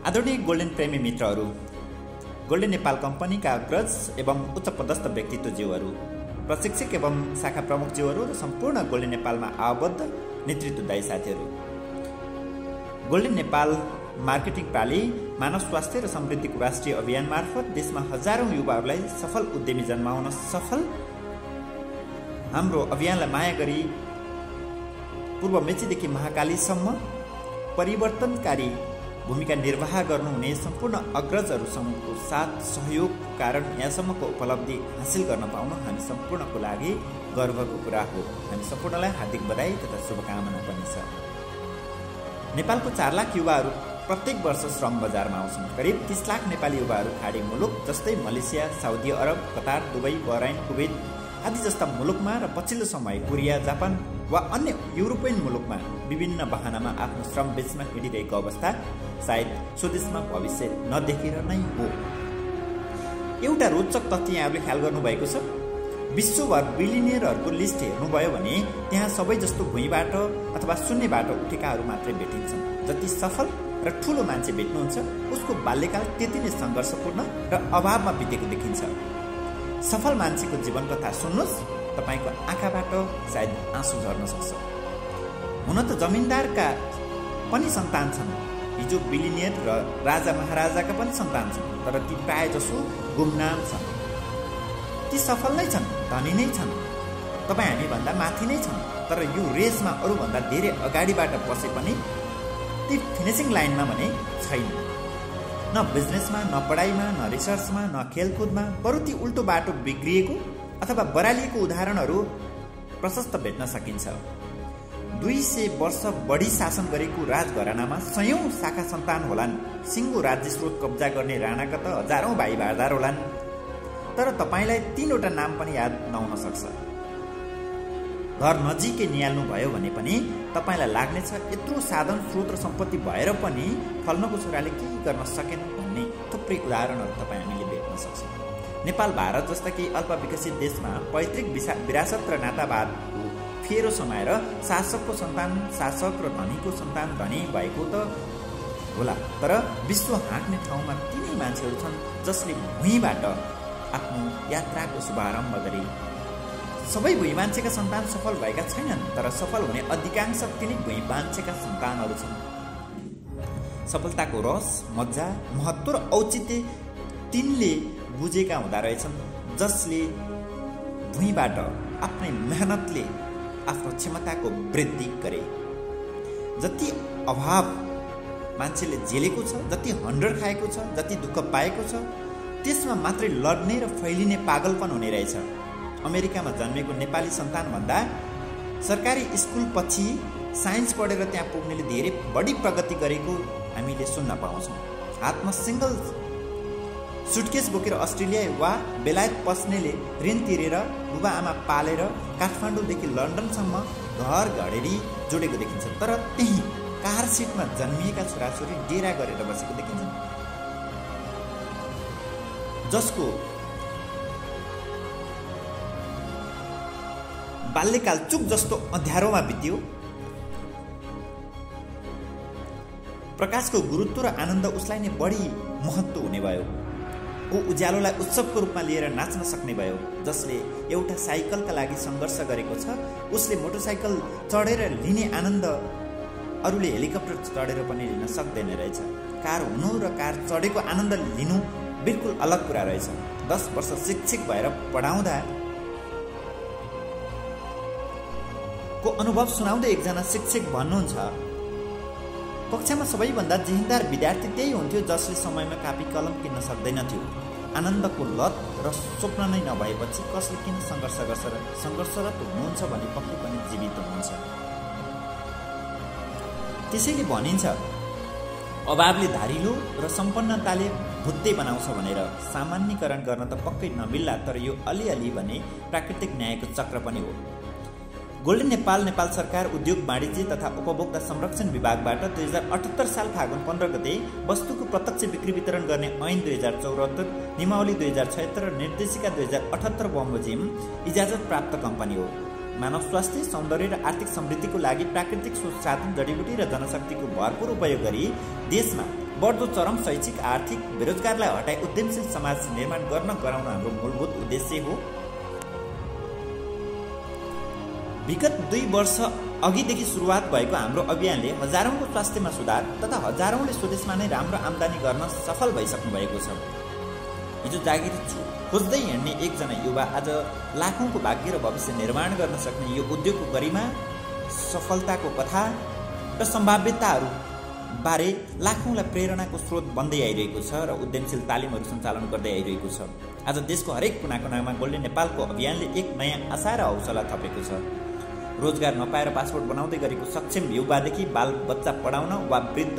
आदरणीय गोल्डन प्रेमी मित्रहरू, गोल्डन नेपाल कम्पनीका अग्रज एवं उच्च पदस्थ व्यक्तित्वज्यूहरू, प्रशिक्षक एवं शाखा प्रमुखज्यूहरू र सम्पूर्ण गोल्डन नेपालमा आबद्ध नेतृत्वदायी साथीहरू, गोल्डन नेपाल मार्केटिङ प्रणाली मानव स्वास्थ्य र समृद्धिको राष्ट्रिय अभियान मार्फत देशमा हजारौं युवाहरूलाई सफल उद्यमी जन्माउन सफल हाम्रो अभियानलाई माया गरी पूर्व मेचीदेखि महाकालीसम्म परिवर्तनकारी भूमिका निर्वाह गर्नुहुने सम्पूर्ण अग्रजहरूसँगको साथ सहयोगको कारण यहाँसम्मको उपलब्धि हासिल गर्न पाउन हामी सम्पूर्णको लागि गर्वको कुरा हो। हामी सम्पूर्णलाई हार्दिक बधाई तथा शुभकामना पनि छ। नेपालको 4 लाख युवाहरू प्रत्येक वर्ष श्रम बजारमा आउँछन्। करिब 30 लाख नेपाली युवाहरू खाडी मुलुक जस्तै Malaysia, Saudi Arab, Qatar, Dubai, Bahrain, Kuwait आदि जस्ता मुलुकमा र पछिल्लो समय कोरिया, जापान वा अन्य युरोपियन मुलुकमा विभिन्न बहानामा आफ्नो श्रम बेच्न हिँडिरहेको अवस्था सायद स्वदेशमा भविष्य नदेखेर नै हो। एउटा रोचक तथ्य यहाँले ख्याल गर्नुभएको छ। विश्वभर बिलिनियरहरूको लिस्ट हेर्नुभयो भने त्यहाँ सबै जस्तो भुइँबाट अथवा शून्यबाट उठेकाहरू मात्रै भेटिन्छन्। जति सफल र ठूलो मान्छे भेट्नुहुन्छ उसको बाल्यकाल त्यति नै सङ्घर्षपूर्ण र अभावमा बितेको देखिन्छ। सफल मान्छेको जीवन कथा सुन्नुहोस्, तपाईको आँखाबाट सायद आँसु झर्न सक्छ। हुन त जमिनदारका पनि सन्तान छन्, हिजो बिलिनियर र राजा महाराजाका पनि सन्तान छन्, तर ती प्राय जसो गुमनाम छन्। ती सफल नै छन्, धनी नै छन्, तपाईँ हामीभन्दा माथि नै छन्, तर यो रेसमा अरूभन्दा धेरै अगाडिबाट बसे पनि ती फिनिसिङ लाइनमा भने छैन। न बिजनेसमा, न पढाइमा, न रिसर्चमा, न खेलकुदमा, बरु ती उल्टो बाटो बिग्रिएको अथवा बरालिएको उदाहरणहरू प्रशस्त भेट्न सकिन्छ। 200 वर्ष बढी शासन गरेको राजघरानामा सयौं शाखा सन्तान होलान्। सिङ्गो राज्य स्रोत कब्जा गर्ने राणाका त हजारौं भाइ भारदार होलान्। तर तपाईलाई 3 वटा नाम पनि याद नहुन सक्छ। घर नजिकै निहाल्नु भयो भने पनि तपाईलाई लाग्नेछ यत्रो साधन स्रोत र सम्पत्ति भएर पनि फल्नको छोराले के गर्न सकेन भन्ने थुप्रै उदाहरणहरू तपाईँ हामीले भेट्न सक्छौँ। नेपाल, भारत जस्ता केही अल्पविकसित देशमा पैतृक विरासत र नातावादको फेरो समाएर शासकको सन्तान शासक र धनीको सन्तान धनी भएको त होला, तर विश्व हाँक्ने ठाउँमा तिनै मान्छेहरू छन् जसले भुइँबाट आफ्नो यात्राको शुभारम्भ गरे। सबै भुइँ मान्छेका सन्तान सफल भएका छैनन्, तर सफल हुने अधिकांश तिनै भुइँ मान्छेका सन्तानहरू छन्। सफलताको रस, मजा, महत्त्व र औचित्य तिनले बुझेका हुँदा रहेछन्, जसले भुइँबाट आफ्नै मेहनतले आफ्नो क्षमताको वृद्धि गरे। जति अभाव मान्छेले झेलेको छ, जति हन्डर खाएको छ, जति दुःख पाएको छ, त्यसमा मात्रै लड्ने र फैलिने पागलपन हुने रहेछ। अमेरिकामा जन्मेको नेपाली सन्तानभन्दा सरकारी स्कुल पछि साइन्स पढेर त्यहाँ पुग्नेले धेरै बढी प्रगति गरेको हामीले सुन्न पाउँछौँ। हातमा सिङ्गल सुटकेस बोकेर अस्ट्रेलिया वा बेलायत पस्नेले ऋण तिरेर बुबा आमा पालेर काठमाडौँदेखि लन्डनसम्म घर घडेरी जोडेको देखिन्छ। तर त्यही कार सिटमा जन्मिएका छोराछोरी डेरा गरेर बसेको देखिन्छन्, जसको बाल्यकाल चुक जस्तो अँध्यारोमा बित्यो। प्रकाशको गुरुत्व र आनन्द उसलाई नै बढी महत्त्व हुने भयो। ऊ उज्यालोलाई उत्सवको रूपमा लिएर नाच्न सक्ने भयो। जसले एउटा साइकलका लागि सङ्घर्ष गरेको छ, उसले मोटरसाइकल चढेर लिने आनन्द अरूले हेलिकप्टर चढेर पनि लिन सक्दैन रहेछ। कार हुनु र कार चढेको आनन्द लिनु बिल्कुल अलग कुरा रहेछ। 10 वर्ष शिक्षक भएर पढाउँदा को अनुभव सुनाउँदै एकजना शिक्षक भन्नुहुन्छ, कक्षामा सबैभन्दा जिम्मेदार विद्यार्थी त्यही हुन्थ्यो जसले समयमा कापी कलम किन्न सक्दैनथ्यो। आनन्दको लत र स्वप्न नै नभएपछि कसले किन सङ्घर्ष गर्छ र सङ्घर्षरत हुनुहुन्छ भने पक्कै पनि जीवित हुनुहुन्छ। त्यसैले भनिन्छ, अभावले धारिलो र सम्पन्नताले भुत्ते बनाउँछ भनेर। सामान्यकरण गर्न त पक्कै नमिल्ला, तर यो अलिअलि भने प्राकृतिक न्यायको चक्र पनि हो। गोल्डन नेपाल नेपाल सरकार उद्योग वाणिज्य तथा उपभोक्ता संरक्षण विभागबाट 2078 साल फागुन 15 गते वस्तुको प्रत्यक्ष बिक्री वितरण गर्ने ऐन 2074, नियमावली 2076 र निर्देशिका 2078 बमोजिम इजाजत प्राप्त कम्पनी हो। मानव स्वास्थ्य, सौन्दर्य र आर्थिक समृद्धिको लागि प्राकृतिक स्रोत साधन, जडीबुटी र जनशक्तिको भरपूर उपयोग गरी देशमा बढ्दो चरम शैक्षिक आर्थिक बेरोजगारलाई हटाई उद्यमशील समाज निर्माण गराउन हाम्रो मूलभूत उद्देश्य हो। विगत 2 वर्ष अघिदेखि सुरुवात भएको हाम्रो अभियानले हजारौंको स्वास्थ्यमा सुधार तथा हजारौंले स्वदेशमा नै राम्रो आम्दानी गर्न सफल भइसक्नु भएको छ। हिजो जागिर खोज्दै हिँड्ने एकजना युवा आज लाखौंको भाग्य र भविष्य निर्माण गर्न सक्ने यो उद्योगको गरिमा, सफलताको कथा र सम्भाव्यताहरू बारे लाखौंलाई प्रेरणाको स्रोत बन्दै आइरहेको छ र उद्यमशील तालिमहरू सञ्चालन गर्दै आइरहेको छ। आज देशको हरेक कुनाकुनामा गोल्डन नेपालको अभियानले एक नयाँ आशा र हौसला थपेको छ। रोजगार नपाएर पासपोर्ट बनाउँदै गरेको सक्षम युवादेखि बाल बच्चा पढाउन वा वृद्ध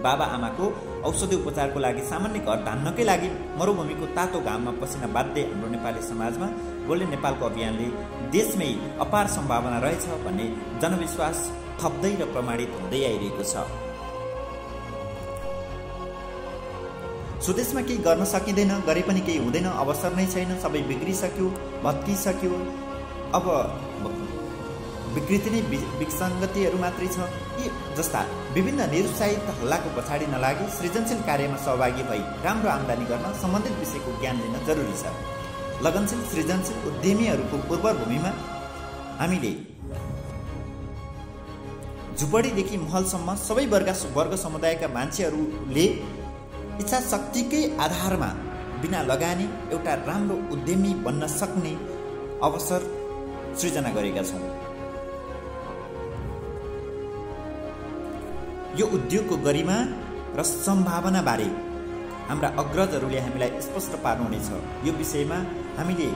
बाबा आमाको औषधि उपचारको लागि सामान्य घर धान्नकै लागि मरुभूमिको तातो घाममा पसिना बाध्य हाम्रो नेपाली समाजमा गोल्डन नेपालको अभियानले देशमै अपार सम्भावना रहेछ भन्ने जनविश्वास थप्दै र प्रमाणित हुँदै आइरहेको छ। स्वदेशमा केही गर्न सकिँदैन, गरे पनि केही हुँदैन, अवसर नै छैन, सबै बिग्रिसक्यो, भत्किसक्यो, अब विकृति नै विसङ्गतिहरू मात्रै छ। यी जस्ता विभिन्न निरुत्साहित हल्लाको पछाडि नलागी सृजनशील कार्यमा सहभागी भई राम्रो आम्दानी गर्न सम्बन्धित विषयको ज्ञान लिन जरुरी छ। लगनशील सृजनशील उद्यमीहरूको उर्वर भूमिमा हामीले झुपडीदेखि महलसम्म सबै वर्ग समुदायका मान्छेहरूले इच्छा शक्तिकै आधारमा बिना लगानी एउटा राम्रो उद्यमी बन्न सक्ने अवसर सृजना गरेका छौँ। यो उद्योगको गरिमा र सम्भावना बारे हाम्रा अग्रजहरूले हामीलाई स्पष्ट पार्नुहुनेछ। यो विषयमा हामीले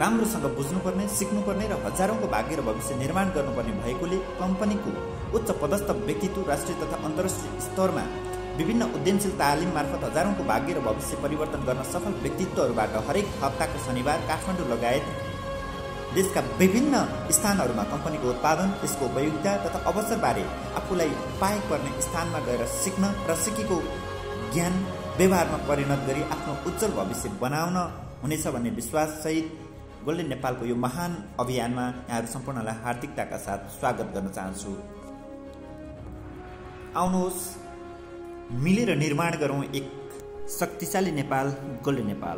राम्रोसँग बुझ्नुपर्ने, सिक्नुपर्ने र हजारौंको भाग्य र भविष्य निर्माण गर्नुपर्ने भएकोले कम्पनीको उच्च पदस्थ व्यक्तित्व राष्ट्रिय तथा अन्तर्राष्ट्रिय स्तरमा विभिन्न उद्यमशील तालिम मार्फत हजारौंको भाग्य र भविष्य परिवर्तन गर्न सफल व्यक्तित्वहरूबाट हरेक हप्ताको शनिबार काठमाडौँ लगायत देशका विभिन्न स्थानहरूमा कम्पनीको उत्पादन, यसको उपयोगिता तथा अवसरबारे आफूलाई पाए पर्ने स्थानमा गएर सिक्न र सिकेको ज्ञान व्यवहारमा परिणत गरी आफ्नो उज्जवल भविष्य बनाउन हुनेछ भन्ने विश्वाससहित गोल्डन नेपालको यो महान अभियानमा यहाँहरू सम्पूर्णलाई हार्दिकताका साथ स्वागत गर्न चाहन्छु। आउनुहोस् मिलेर निर्माण गरौँ एक शक्तिशाली नेपाल, गोल्डन नेपाल।